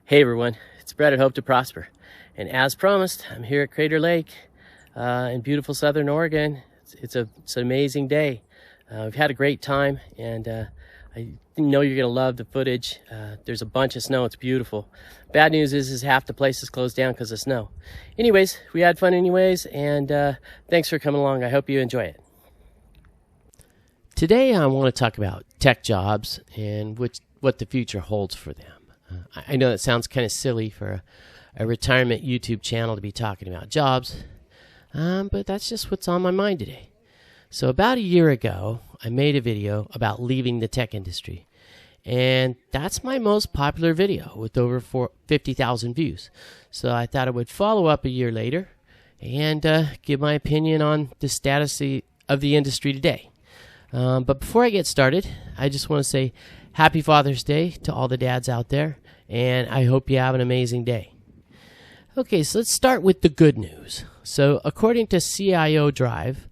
Hey everyone, it's Brett at Hope to Prosper. And as promised, I'm here at Crater Lake in beautiful Southern Oregon. It's an amazing day. We've had a great time, and I know you're gonna love the footage. There's a bunch of snow, it's beautiful. Bad news is half the place is closed down because of snow. Anyways, we had fun anyways, and thanks for coming along. I hope you enjoy it. Today I want to talk about tech jobs and what the future holds for them. I know that sounds kind of silly for a retirement YouTube channel to be talking about jobs, but that's just what's on my mind today. So about a year ago, I made a video about leaving the tech industry, and that's my most popular video with over 50,000 views. So I thought I would follow up a year later and give my opinion on the status of the industry today. But before I get started, I just want to say Happy Father's Day to all the dads out there, and I hope you have an amazing day. Okay, so let's start with the good news. So according to CIO Drive,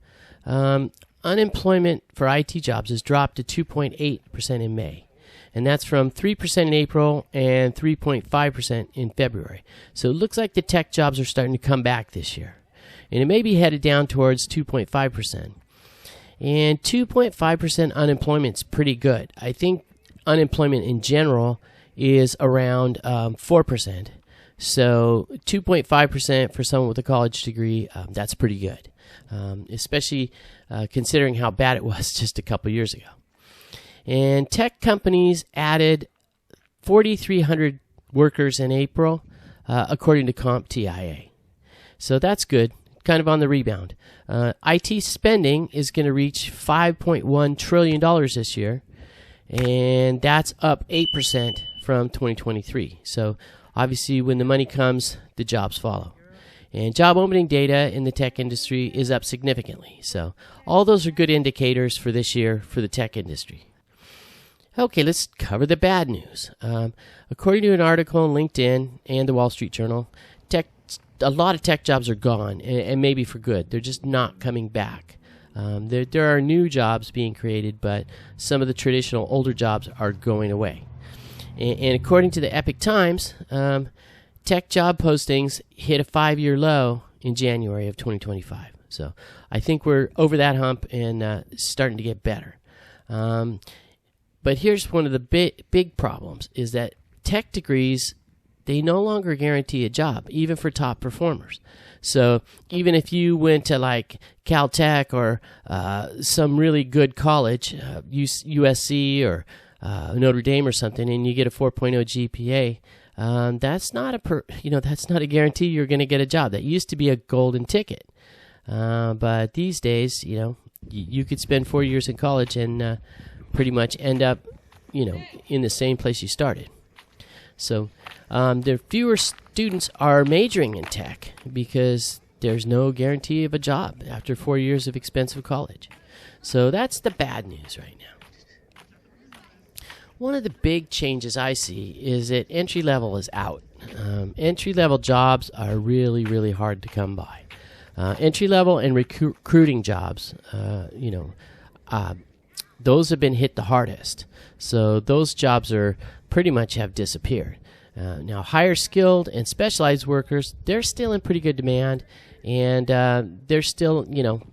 unemployment for IT jobs has dropped to 2.8% in May, and that's from 3% in April and 3.5% in February. So it looks like the tech jobs are starting to come back this year, and it may be headed down towards 2.5%. And 2.5% unemployment is pretty good. I think unemployment in general is around 4%. So 2.5% for someone with a college degree, that's pretty good, especially considering how bad it was just a couple years ago. And tech companies added 4,300 workers in April, according to CompTIA. So that's good, kind of on the rebound. IT spending is going to reach $5.1 trillion this year, and that's up 8% from 2023. So obviously when the money comes, the jobs follow. And job opening data in the tech industry is up significantly. So all those are good indicators for this year for the tech industry. Okay, let's cover the bad news. According to an article on LinkedIn and the Wall Street Journal, a lot of tech jobs are gone, and maybe for good. They're just not coming back. There are new jobs being created, but some of the traditional older jobs are going away. And according to the Epoch Times, tech job postings hit a 5-year low in January of 2025. So I think we're over that hump and starting to get better. But here's one of the big problems is that tech degrees, they no longer guarantee a job, even for top performers. So even if you went to like Caltech or some really good college, USC or Notre Dame or something, and you get a 4.0 GPA, that's not a guarantee you're going to get a job. That used to be a golden ticket, but these days, you could spend 4 years in college and pretty much end up, in the same place you started. So there fewer students are majoring in tech because there's no guarantee of a job after 4 years of expensive college. So that's the bad news right now. One of the big changes I see is that entry level is out. Entry level jobs are really, really hard to come by. Entry level and recruiting jobs, those have been hit the hardest. So those jobs are pretty much have disappeared. Now, higher skilled and specialized workers, they're still in pretty good demand, and there's still,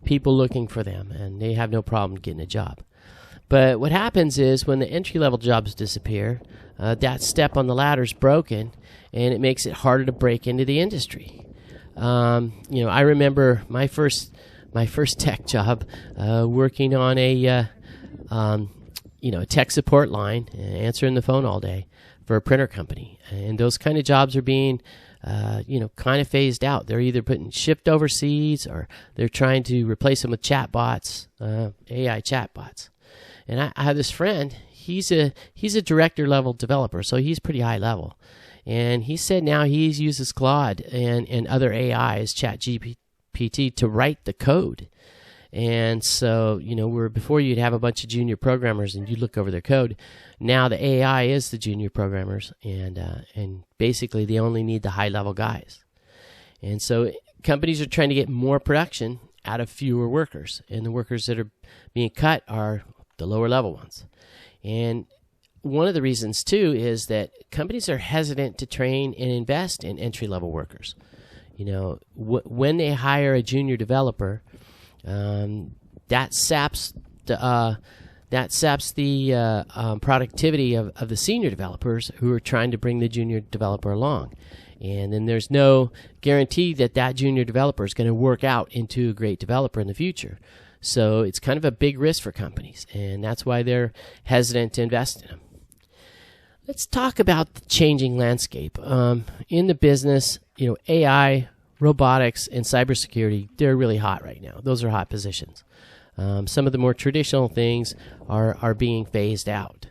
people looking for them, and they have no problem getting a job. But what happens is when the entry-level jobs disappear, that step on the ladder is broken, and it makes it harder to break into the industry. I remember my first tech job working on a tech support line, answering the phone all day for a printer company. And those kind of jobs are being, kind of phased out. They're either putting shift overseas or they're trying to replace them with chatbots, AI chatbots. And I have this friend, he's a director level developer, so he's pretty high level. And he said now he uses Claude and other AIs, ChatGPT, to write the code. And so, where before you'd have a bunch of junior programmers and you'd look over their code, now the AI is the junior programmers, and basically they only need the high-level guys. And so companies are trying to get more production out of fewer workers, and the workers that are being cut are the lower-level ones. And one of the reasons, too, is that companies are hesitant to train and invest in entry-level workers. You know, when they hire a junior developer, that saps the productivity of the senior developers who are trying to bring the junior developer along. And then there's no guarantee that that junior developer is going to work out into a great developer in the future. So it's kind of a big risk for companies, and that's why they're hesitant to invest in them. Let's talk about the changing landscape. In the business, you know, AI, robotics, and cybersecurity, they're really hot right now. Those are hot positions. Some of the more traditional things are being phased out.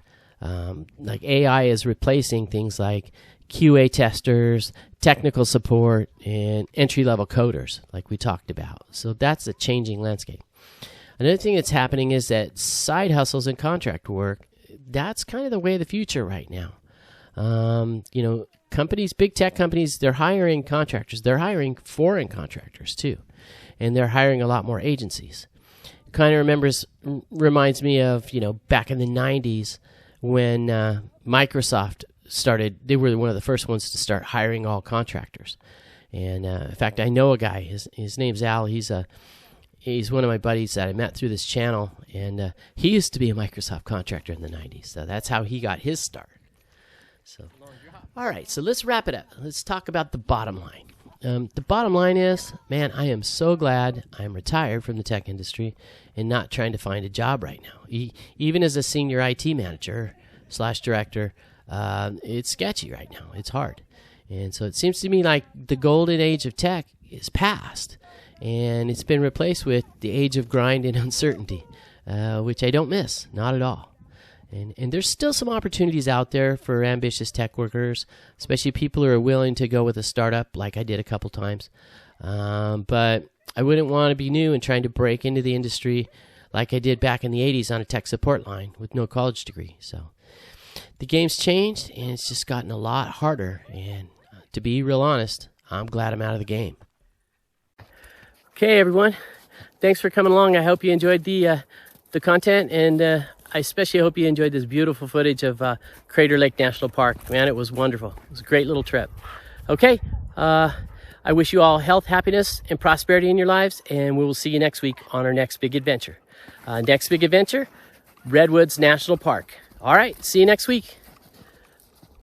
Like AI is replacing things like QA testers, technical support, and entry-level coders, like we talked about. So that's a changing landscape. Another thing that's happening is that side hustles and contract work, that's kind of the way of the future right now. You know, companies, big tech companies, they're hiring contractors. They're hiring foreign contractors, too. And they're hiring a lot more agencies. Kind of reminds me of, you know, back in the 90s when Microsoft started. They were one of the first ones to start hiring all contractors. And in fact, I know a guy. His name's Al. He's one of my buddies that I met through this channel, and he used to be a Microsoft contractor in the 90s. So that's how he got his start. So, all right, so let's wrap it up. Let's talk about the bottom line. The bottom line is, man, I am so glad I'm retired from the tech industry and not trying to find a job right now. Even as a senior IT manager / director, it's sketchy right now. It's hard. And so it seems to me like the golden age of tech is past, and it's been replaced with the age of grind and uncertainty, which I don't miss, not at all. And there's still some opportunities out there for ambitious tech workers, especially people who are willing to go with a startup like I did a couple times. But I wouldn't want to be new and trying to break into the industry like I did back in the 80s on a tech support line with no college degree. So the game's changed, and it's just gotten a lot harder. And to be real honest, I'm glad I'm out of the game. Okay, everyone. Thanks for coming along. I hope you enjoyed the content, and I especially hope you enjoyed this beautiful footage of Crater Lake National Park. Man, it was wonderful. It was a great little trip. Okay, I wish you all health, happiness, and prosperity in your lives, and we will see you next week on our next big adventure. Next big adventure, Redwoods National Park. All right, see you next week.